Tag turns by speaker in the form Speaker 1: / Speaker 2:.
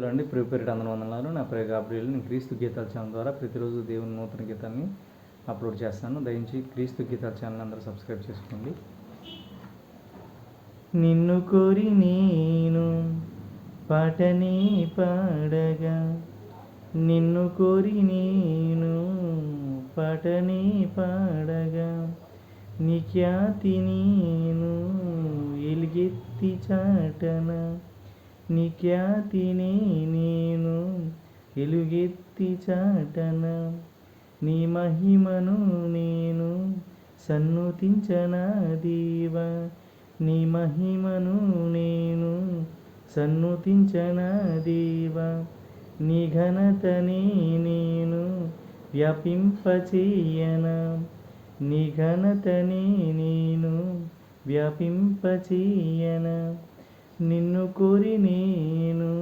Speaker 1: అండి ప్రిపేర్డ్ అందరూ వందనాలు. నా పేరు గాబ్రియల్. నేను క్రీస్తు గీతాల ఛానల్ ద్వారా ప్రతిరోజు దేవుని నూతన గీతాన్ని అప్లోడ్ చేస్తాను. దయచేసి క్రీస్తు గీతాల ఛానల్ అందరూ సబ్స్క్రైబ్ చేసుకోండి. నిన్ను కోరి నేను పాటనే పాడగా, నిన్ను కోరి నేను పాటనే పాడగా, నీ ఖ్యాతి నేను ఎలుగెత్తి చాటన, నీ ఖ్యాతిని నేను ఎలుగెత్తి చాటన, నీ మహిమను నేను సన్నుతించనా దేవా, నీ మహిమను నేను సన్నుతించనా దేవా, నీ ఘనతని నేను వ్యాపింపచేయనా, నీ ఘనతని నేను వ్యాపింపచేయనా, నిన్ను కోరి నేను